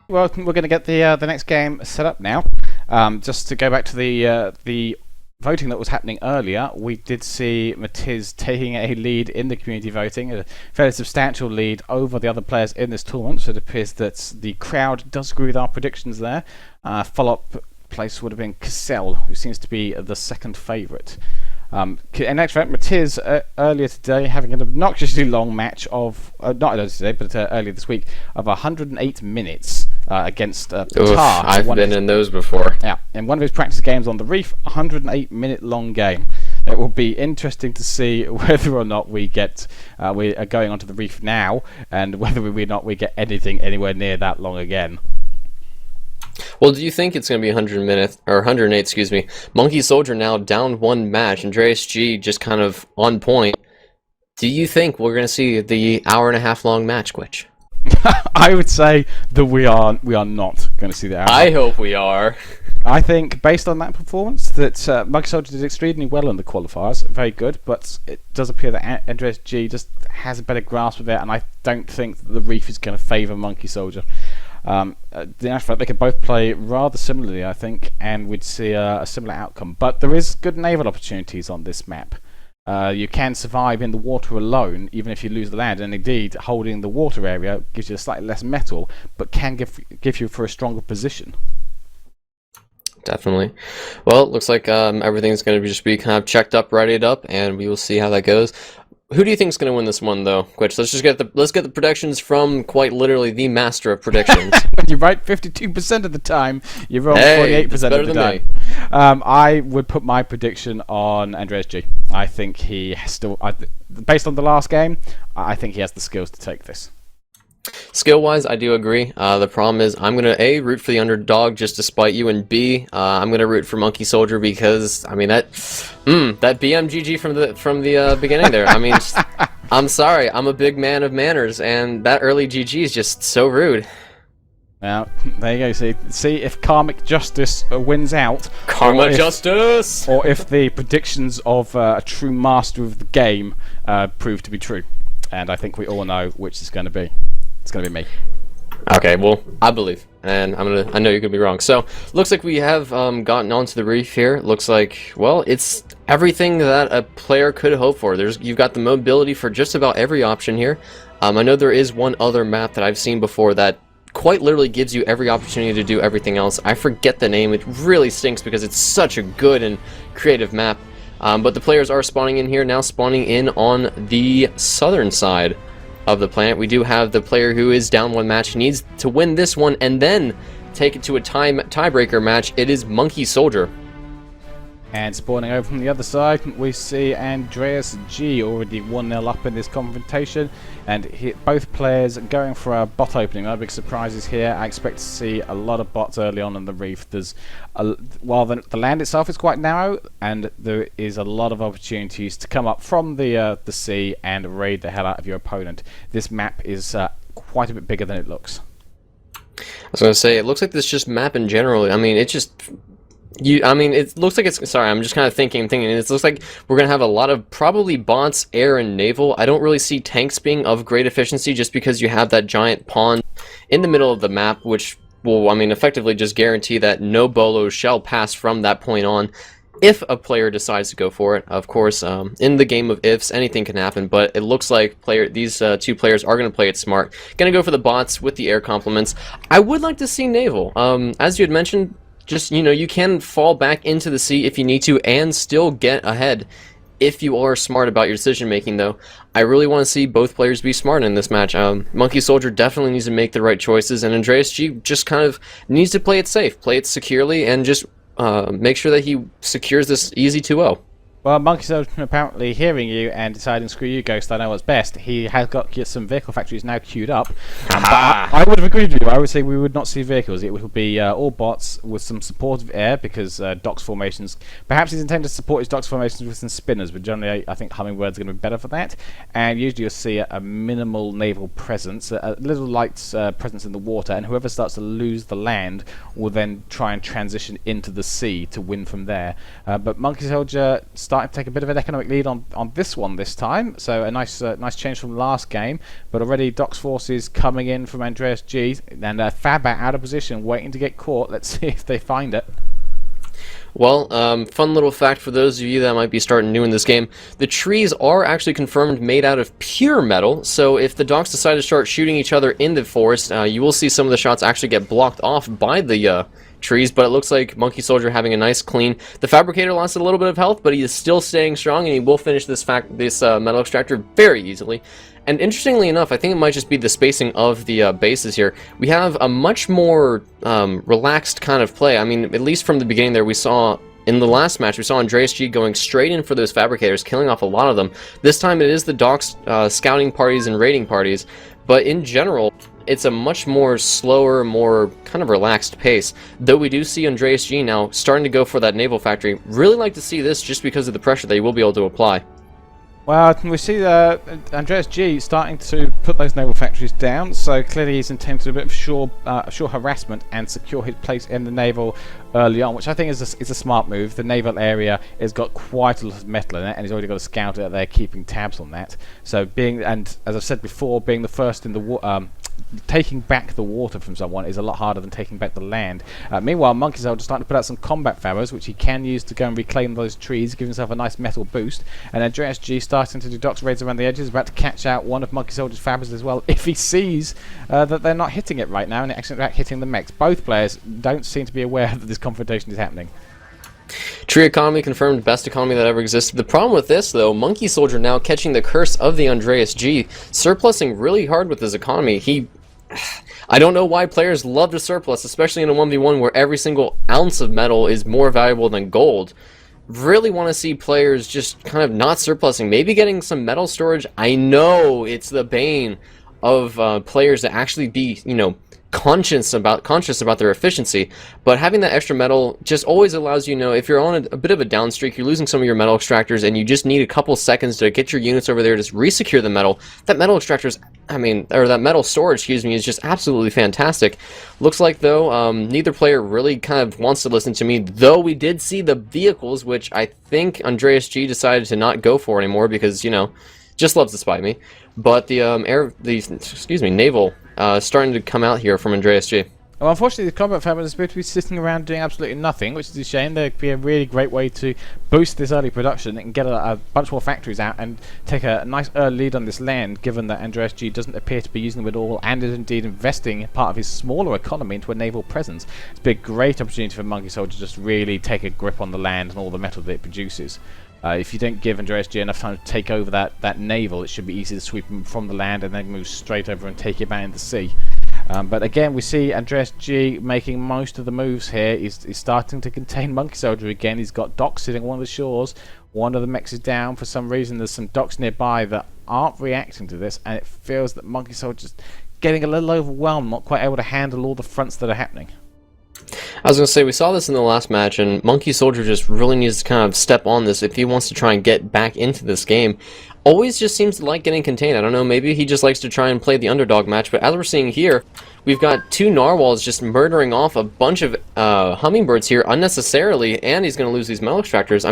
Well, we're going to get the next game set up now. Just to go back to the voting that was happening earlier, we did see Matiz taking a lead in the community voting, a fairly substantial lead over the other players in this tournament. So it appears that the crowd does agree with our predictions there. Follow-up place would have been Cassell, who seems to be the second favourite. In next round, Matiz earlier today having an obnoxiously long match of not earlier today, but earlier this week of 108 minutes against Tar. I've been in those before. Yeah, in one of his practice games on the Reef, 108-minute long game. It will be interesting to see whether or not we are going onto the Reef now, and whether or not we get anything anywhere near that long again. Well, do you think it's going to be 100 minutes or 108? Excuse me. Monkey Soldier now down one match. Andreas G just kind of on point. Do you think we're going to see the hour-and-a-half long match, Quitch? I would say that we are not going to see the hour. I hope we are. I think, based on that performance, that Monkey Soldier did extremely well in the qualifiers. Very good, but it does appear that Andreas G just has a better grasp of it, and I don't think that the Reef is going to favour Monkey Soldier. The actual fact they could both play rather similarly, I think, and we'd see a similar outcome. But there is good naval opportunities on this map. You can survive in the water alone, even if you lose the land, and indeed holding the water area gives you slightly less metal, but can give you for a stronger position. Definitely. Well, it looks like everything's going to just be kind of checked up, readied up, and we will see how that goes. Who do you think is going to win this one, though, Quitch? Let's get the predictions from quite literally the master of predictions. You're right 52% of the time. You're wrong 48% of the time. I would put my prediction on Andreas G. I think he still, based on the last game, I think he has the skills to take this. Skill-wise, I do agree. The problem is I'm going to A, root for the underdog just to spite you, and B, I'm going to root for Monkey Soldier because, I mean, that BMGG from the beginning there. I mean, I'm sorry, I'm a big man of manners, and that early GG is just so rude. Now, there you go. See if karmic justice wins out. Justice! Or if the predictions of a true master of the game prove to be true. And I think we all know which is going to be. It's going to be me. Okay, well, I believe, and I know you could be wrong. So, looks like we have gotten onto the Reef here. Looks like, well, it's everything that a player could hope for. You've got the mobility for just about every option here. I know there is one other map that I've seen before that quite literally gives you every opportunity to do everything else. I forget the name. It really stinks because it's such a good and creative map. But the players are spawning in here now, spawning in on the southern side of the planet. We do have the player who is down one match, needs to win this one and then take it to a tiebreaker match. It is Monkey Soldier. And spawning over from the other side, we see Andreas G already 1-0 up in this confrontation, and both players going for a bot opening. No big surprises here. I expect to see a lot of bots early on in the Reef. While the land itself is quite narrow, and there is a lot of opportunities to come up from the sea and raid the hell out of your opponent. This map is quite a bit bigger than it looks. I was going to say, it looks like this just map in general. I mean, it just... it looks like it's... Sorry, I'm just kind of thinking. It looks like we're going to have a lot of probably bots, air, and naval. I don't really see tanks being of great efficiency just because you have that giant pond in the middle of the map, which will, effectively just guarantee that no bolos shall pass from that point on if a player decides to go for it. Of course, in the game of ifs, anything can happen, but it looks like these two players are going to play it smart. Going to go for the bots with the air complements. I would like to see naval. As you had mentioned, just, you can fall back into the sea if you need to and still get ahead if you are smart about your decision making, though. I really want to see both players be smart in this match. Monkey Soldier definitely needs to make the right choices, and Andreas G just kind of needs to play it safe, play it securely, and just make sure that he secures this easy 2-0. Well, Monkey Soldier apparently hearing you and deciding, screw you, Ghost, I know what's best. He has got some vehicle factories now queued up. But I would have agreed with you. I would say we would not see vehicles. It would be all bots with some supportive air, because docks formations... Perhaps he's intended to support his docks formations with some spinners, but generally I think Hummingbird's going to be better for that. And usually you'll see a minimal naval presence, a little light presence in the water, and whoever starts to lose the land will then try and transition into the sea to win from there. But Monkey Soldier starts starting to take a bit of an economic lead on this one this time. So a nice change from last game. But already Doc's forces coming in from Andreas G, and Fabat out of position, waiting to get caught. Let's see if they find it. Well, fun little fact for those of you that might be starting new in this game, the trees are actually confirmed made out of pure metal, so if the dogs decide to start shooting each other in the forest, you will see some of the shots actually get blocked off by the trees, but it looks like Monkey Soldier having a nice clean. The Fabricator lost a little bit of health, but he is still staying strong, and he will finish this metal extractor very easily. And interestingly enough, I think it might just be the spacing of the bases here. We have a much more relaxed kind of play. I mean, at least from the beginning there, we saw in the last match, we saw Andreas G going straight in for those Fabricators, killing off a lot of them. This time it is the Doc's scouting parties and raiding parties, but in general, it's a much more slower, more kind of relaxed pace. Though we do see Andreas G now starting to go for that naval factory. Really like to see this just because of the pressure that he will be able to apply. Well, we see Andreas G starting to put those naval factories down, so clearly he's intended a bit of shore harassment and secure his place in the naval early on, which I think is a smart move. The naval area has got quite a lot of metal in it, and he's already got a scout out there keeping tabs on that. So and as I've said before, being the first in the taking back the water from someone is a lot harder than taking back the land. Meanwhile, Monkey Soldier starting to put out some combat fabbers, which he can use to go and reclaim those trees, give himself a nice metal boost. And Andreas G starting to do Doc's raids around the edges, about to catch out one of Monkey Soldier's fabbers as well, if he sees that they're not hitting it right now, and actually hitting the mechs. Both players don't seem to be aware that this confrontation is happening. Tree economy confirmed, best economy that ever existed. The problem with this, though, Monkey Soldier now catching the curse of the Andreas G, surplusing really hard with his economy. I don't know why players love to surplus, especially in a 1v1 where every single ounce of metal is more valuable than gold. Really want to see players just kind of not surplusing, maybe getting some metal storage. I know it's the bane of players to actually be, conscious about their efficiency, but having that extra metal just always allows if you're on a bit of a down streak, you're losing some of your metal extractors, and you just need a couple seconds to get your units over there to resecure the metal. That metal extractors, that metal storage, is just absolutely fantastic. Looks like though, neither player really kind of wants to listen to me. Though we did see the vehicles, which I think Andreas G decided to not go for anymore because just loves to spite me. But the naval starting to come out here from Andreas G. Well, unfortunately, the combat fabbers appear to be sitting around doing absolutely nothing, which is a shame. There'd be a really great way to boost this early production and get a bunch more factories out and take a nice early lead on this land, given that Andreas G doesn't appear to be using them at all and is indeed investing part of his smaller economy into a naval presence. It's been a great opportunity for Monkey Soldier to just really take a grip on the land and all the metal that it produces. If you don't give Andreas G enough time to take over that naval, it should be easy to sweep him from the land and then move straight over and take him out in the sea. But again, we see Andreas G making most of the moves here. He's starting to contain Monkey Soldier again. He's got Doc sitting on one of the shores. One of the mechs is down. For some reason, there's some Docs nearby that aren't reacting to this, and it feels that Monkey Soldier's getting a little overwhelmed, not quite able to handle all the fronts that are happening. I was going to say, we saw this in the last match, and Monkey Soldier just really needs to kind of step on this if he wants to try and get back into this game. Always just seems to like getting contained. I don't know, maybe he just likes to try and play the underdog match, but as we're seeing here, we've got two narwhals just murdering off a bunch of hummingbirds here unnecessarily, and he's going to lose these metal extractors.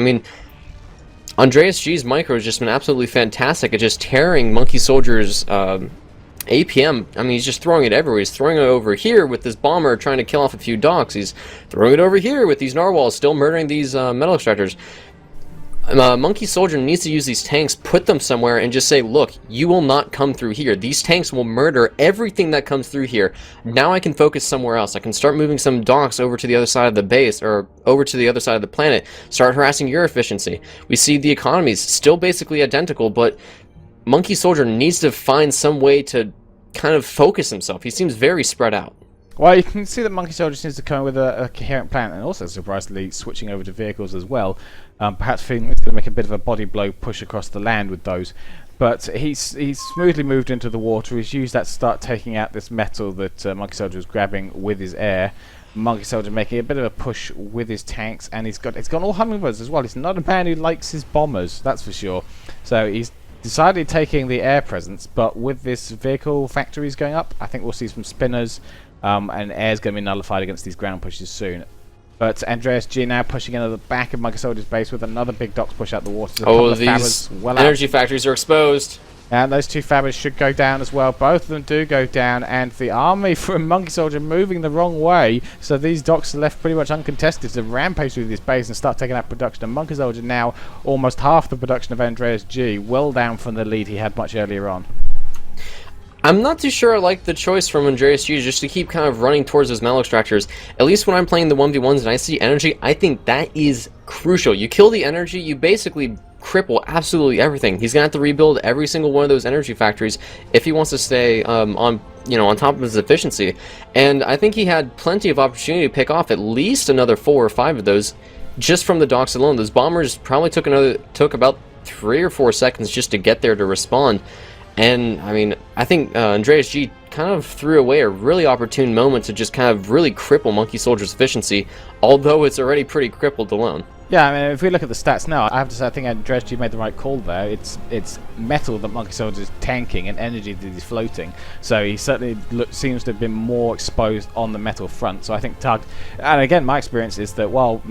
Andreas G's micro has just been absolutely fantastic at just tearing Monkey Soldier's APM. He's just throwing it everywhere. He's throwing it over here with this bomber trying to kill off a few Docs. He's throwing it over here with these narwhals still murdering these metal extractors. Monkey Soldier needs to use these tanks, put them somewhere, and just say, look, you will not come through here. These tanks will murder everything that comes through here. Now I can focus somewhere else. I can start moving some Docs over to the other side of the base, or over to the other side of the planet. Start harassing your efficiency. We see the economies still basically identical, but Monkey Soldier needs to find some way to kind of focus himself. He seems very spread out. Well, you can see that Monkey Soldier seems to come with a coherent plan, and also surprisingly switching over to vehicles as well. Perhaps feeling he's going to make a bit of a body blow push across the land with those. But he's smoothly moved into the water. He's used that to start taking out this metal that Monkey Soldier was grabbing with his air. Monkey Soldier making a bit of a push with his tanks, and it's got all hummingbirds as well. He's not a man who likes his bombers, that's for sure. So he's decided taking the air presence, but with this vehicle factories going up, I think we'll see some spinners, and air's going to be nullified against these ground pushes soon. But Andreas G now pushing into the back of Monkey Soldier's base with another big Dox push out the water. So oh, these energy factories are exposed. And those two Fabbers should go down as well. Both of them do go down, and the army from Monkey Soldier moving the wrong way. So these docks are left pretty much uncontested to rampage through this base and start taking out production. And Monkey Soldier now almost half the production of Andreas G, well down from the lead he had much earlier on. I'm not too sure I like the choice from Andreas G just to keep kind of running towards those metal extractors. At least when I'm playing the 1v1s and I see energy, I think that is crucial. You kill the energy, you basically cripple absolutely everything. He's gonna have to rebuild every single one of those energy factories if he wants to stay on top of his efficiency. And I think he had plenty of opportunity to pick off at least another 4 or 5 of those just from the docks alone. Those bombers probably took about 3 or 4 seconds just to get there to respond. And I mean, I think Andreas G kind of threw away a really opportune moment to just kind of really cripple Monkey Soldier's efficiency, although it's already pretty crippled alone. Yeah, I mean, if we look at the stats now, I have to say I think Andreas G made the right call there. It's metal that Monkey Soldier is tanking and energy that he's floating. So he certainly seems to have been more exposed on the metal front. So I think Tug, and again, my experience is that while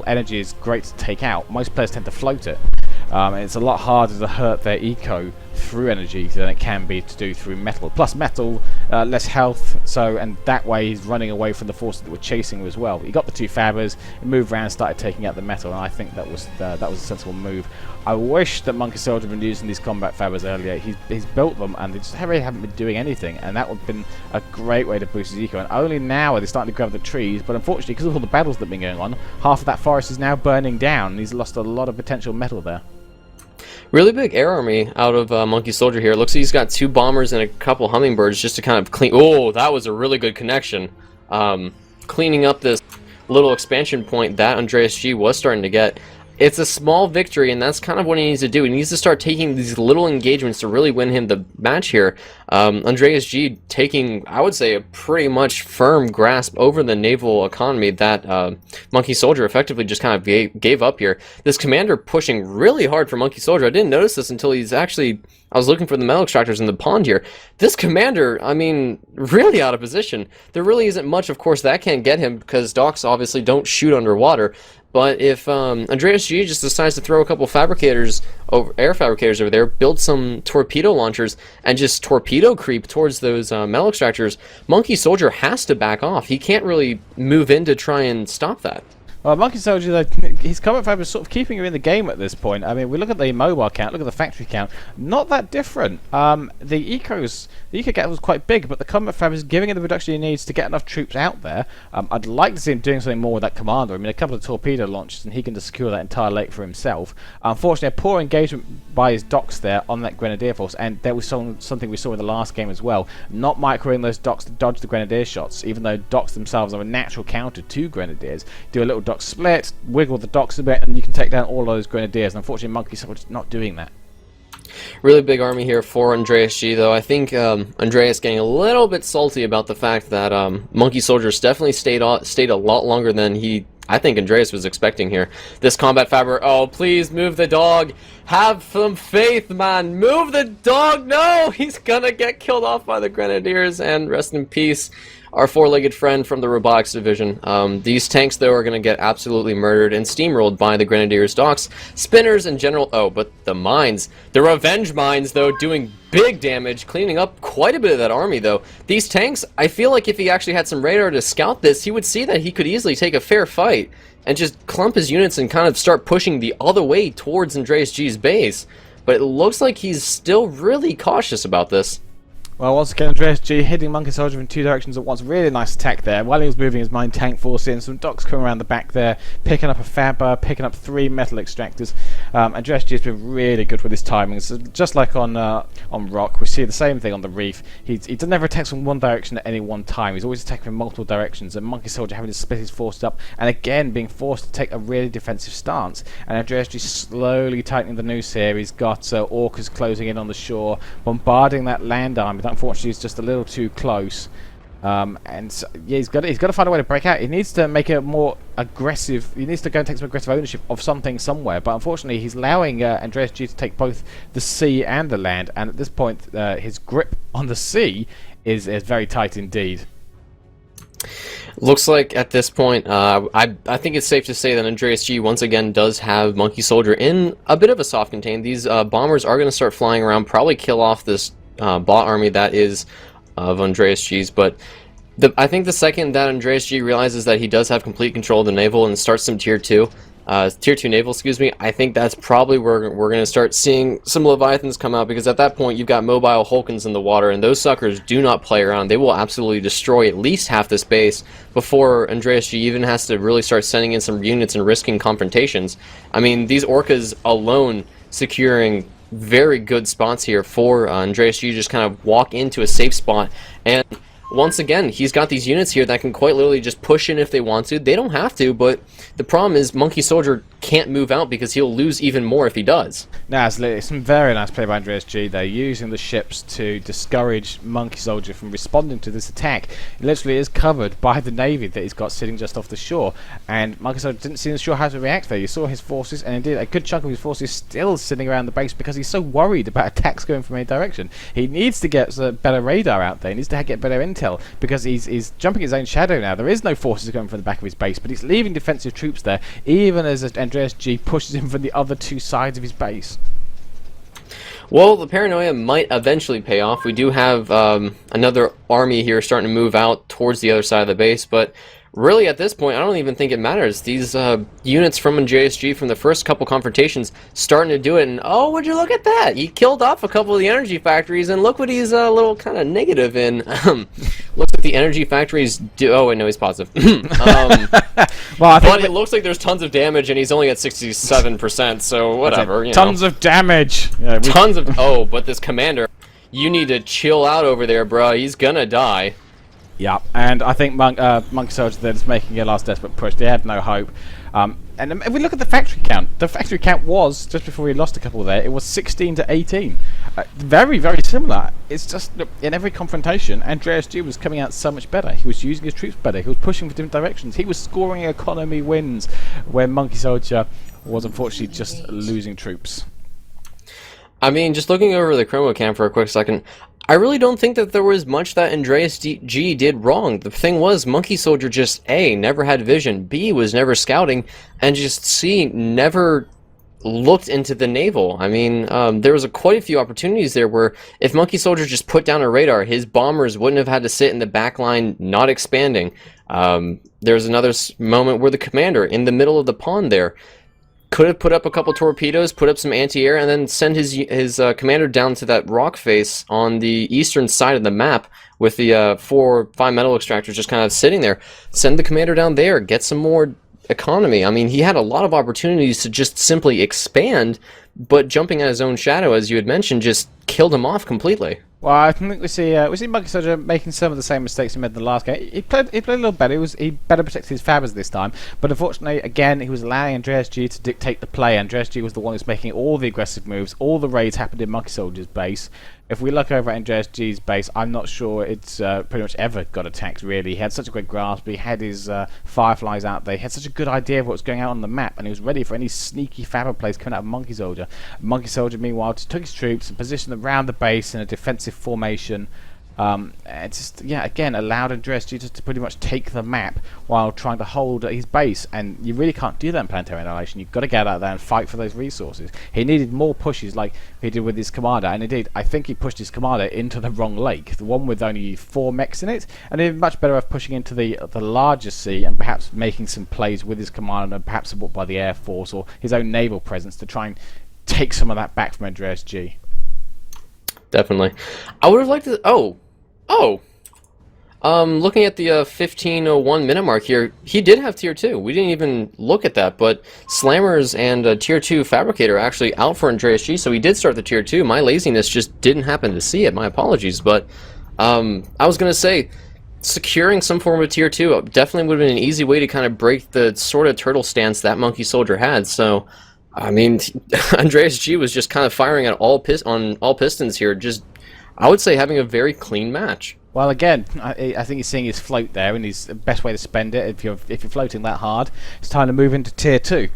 energy is great to take out, most players tend to float it. And it's a lot harder to hurt their eco through energy than it can be to do through metal. Plus metal, less health, and that way he's running away from the forces that were chasing him as well. He got the 2 Fabbers, moved around and started taking out the metal, and I think that was a sensible move. I wish that Monkey Soldier had been using these combat Fabbers earlier. He's built them and they just really haven't been doing anything, and that would have been a great way to boost his eco. And only now are they starting to grab the trees, but unfortunately because of all the battles that have been going on, half of that forest is now burning down and he's lost a lot of potential metal there. Really big air army out of Monkey Soldier here. Looks like he's got 2 bombers and a couple hummingbirds just to kind of clean. Oh, that was a really good connection. Cleaning up this little expansion point that Andreas G was starting to get. It's a small victory, and that's kind of what he needs to do. He needs to start taking these little engagements to really win him the match here. Andreas G taking, I would say, a pretty much firm grasp over the naval economy that Monkey Soldier effectively just kind of gave up here. This commander pushing really hard for Monkey Soldier. I didn't notice this until he's actually... I was looking for the metal extractors in the pond here. This commander, I mean, really out of position. There really isn't much, of course, that can get him because docks obviously don't shoot underwater. But if Andreas G just decides to throw a couple air fabricators over there, build some torpedo launchers, and just torpedo creep towards those metal extractors, Monkey Soldier has to back off. He can't really move in to try and stop that. Well, Monkey Soldier, his combat fab is sort of keeping him in the game at this point. I mean, we look at the mobile count, look at the factory count, not that different. The eco gap was quite big, but the combat fab is giving him the production he needs to get enough troops out there. I'd like to see him doing something more with that commander. I mean, a couple of torpedo launches, and he can just secure that entire lake for himself. Unfortunately, a poor engagement by his docks there on that Grenadier force, and there was something we saw in the last game as well. Not microing those docks to dodge the Grenadier shots, even though docks themselves are a natural counter to Grenadiers. Do a little dock split, wiggle the docks a bit, and you can take down all those Grenadiers. And unfortunately, Monkey Soldier's not doing that. Really big army here for Andreas G, though. I think Andreas getting a little bit salty about the fact that Monkey Soldier's definitely stayed a lot longer than I think Andreas was expecting here. This combat fabric, oh, please move the dog. Have some faith, man. Move the dog. No, he's gonna get killed off by the Grenadiers, and rest in peace, our 4-legged friend from the robotics division. These tanks, though, are going to get absolutely murdered and steamrolled by the Grenadiers' docks. Spinners in general... Oh, but the mines. The revenge mines, though, doing big damage, cleaning up quite a bit of that army, though. These tanks, I feel like if he actually had some radar to scout this, he would see that he could easily take a fair fight and just clump his units and kind of start pushing the other way towards Andreas G's base. But it looks like he's still really cautious about this. Well, once again, Andreas G hitting Monkey Soldier in 2 directions at once. Really nice attack there. While he was moving his mine tank force in, some docks coming around the back there, picking up a Fabber, picking up 3 metal extractors. Andreas G has been really good with his timing. So just like on Rock, we see the same thing on the Reef. He never attacks from one direction at any one time. He's always attacking from multiple directions. And Monkey Soldier having to split his forces up, and again being forced to take a really defensive stance. And Andreas G slowly tightening the noose here. He's got orcas closing in on the shore, bombarding that land army. Unfortunately, he's just a little too close, and so, yeah, he's got to find a way to break out. He needs to make a more aggressive. He needs to go and take some aggressive ownership of something somewhere. But unfortunately, he's allowing Andreas G to take both the sea and the land. And at this point, his grip on the sea is very tight indeed. Looks like at this point, I think it's safe to say that Andreas G once again does have Monkey Soldier in a bit of a soft contain. These bombers are going to start flying around, probably kill off this bot army that is of Andreas G's, but I think the second that Andreas G realizes that he does have complete control of the naval and starts some tier 2 naval, excuse me, I think that's probably where we're going to start seeing some Leviathans come out, because at that point you've got mobile Hulkins in the water, and those suckers do not play around. They will absolutely destroy at least half this base before Andreas G even has to really start sending in some units and risking confrontations. I mean, these Orcas alone securing very good spots here for Andreas G just kind of walk into a safe spot, and once again, he's got these units here that can quite literally just push in if they want to. They don't have to, but the problem is Monkey Soldier can't move out because he'll lose even more if he does. Now, it's some very nice play by Andreas G. They're using the ships to discourage Monkey Soldier from responding to this attack. It literally is covered by the Navy that he's got sitting just off the shore, and Monkey Soldier didn't seem sure how to react there. You saw his forces, and indeed a good chunk of his forces still sitting around the base because he's so worried about attacks going from any direction. He needs to get better radar out there. He needs to get better intel, because he's jumping his own shadow now. There is no forces coming from the back of his base, but he's leaving defensive troops there, even as Andreas G pushes him from the other two sides of his base. Well, the paranoia might eventually pay off. We do have another army here starting to move out towards the other side of the base, but really at this point I don't even think it matters. These units from JSG from the first couple confrontations starting to do it, and oh, would you look at that? He killed off a couple of the energy factories, and look what he's a little kind of negative in. Looks like the energy factories do... Oh wait, no, he's positive. Well, but it looks like there's tons of damage, and he's only at 67%, so whatever. Tons of damage! Yeah, tons of... Oh, but this commander, you need to chill out over there, bruh. He's gonna die. Yeah, and I think Monkey Soldier there is making a last desperate push. They had no hope. And if we look at the factory count, was, just before we lost a couple there, it was 16 to 18. Very, very similar. It's just, look, in every confrontation, Andreas G was coming out so much better. He was using his troops better. He was pushing for different directions. He was scoring economy wins, where Monkey Soldier was unfortunately just losing troops. I mean, just looking over the Chroma Cam for a quick second, I really don't think that there was much that Andreas G did wrong. The thing was, Monkey Soldier just A, never had vision, B, was never scouting, and just C, never looked into the naval. I mean, there was quite a few opportunities there where if Monkey Soldier just put down a radar, his bombers wouldn't have had to sit in the back line not expanding. There's another moment where the commander, in the middle of the pond there, could have put up a couple torpedoes, put up some anti-air, and then send his commander down to that rock face on the eastern side of the map with the 4 or 5 metal extractors just kind of sitting there. Send the commander down there, get some more economy. I mean, he had a lot of opportunities to just simply expand, but jumping at his own shadow, as you had mentioned, just killed him off completely. Well, I think we see Monkey Soldier making some of the same mistakes he made in the last game. He played a little better. He better protected his fabbers this time, but unfortunately, again, he was allowing Andreas G to dictate the play. Andreas G was the one who's making all the aggressive moves. All the raids happened in Monkey Soldier's base. If we look over at Andreas G's base, I'm not sure it's pretty much ever got attacked, really. He had such a great grasp. He had his Fireflies out there. He had such a good idea of what was going on the map, and he was ready for any sneaky fabber plays coming out of Monkey Soldier. Monkey Soldier, meanwhile, just took his troops and positioned them around the base in a defensive formation. It just, yeah, again, allowed Andreas G to pretty much take the map while trying to hold his base, and you really can't do that in Planetary Annihilation. You've got to get out there and fight for those resources. He needed more pushes like he did with his commander, and indeed, I think he pushed his commander into the wrong lake, the one with only 4 mechs in it, and he'd be much better off pushing into the larger sea and perhaps making some plays with his commander, and perhaps supported by the Air Force or his own naval presence to try and take some of that back from Andreas G. Definitely. I would have liked to... looking at the 1501 minute mark here, he did have tier 2. We didn't even look at that, but Slammers and tier 2 Fabricator are actually out for Andreas G, so he did start the tier 2. My laziness just didn't happen to see it. My apologies, but I was going to say, securing some form of tier 2 definitely would have been an easy way to kind of break the sort of turtle stance that Monkey Soldier had, so... I mean, Andreas G was just kind of firing at all pistons here, just, I would say, having a very clean match. Well, again, I think he's seeing his float there, and his best way to spend it, if you're floating that hard, it's time to move into tier 2.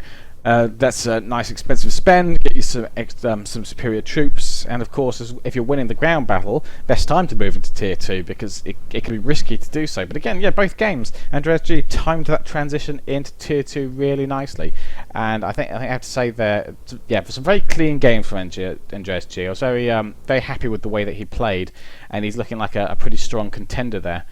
That's a nice expensive spend, get you some superior troops, and of course if you're winning the ground battle, best time to move into tier 2 because it can be risky to do so. But again, yeah, both games, Andreas G timed that transition into tier 2 really nicely, and I think I have to say there, yeah, for some very clean games from Andreas G. I was very happy with the way that he played, and he's looking like a pretty strong contender there.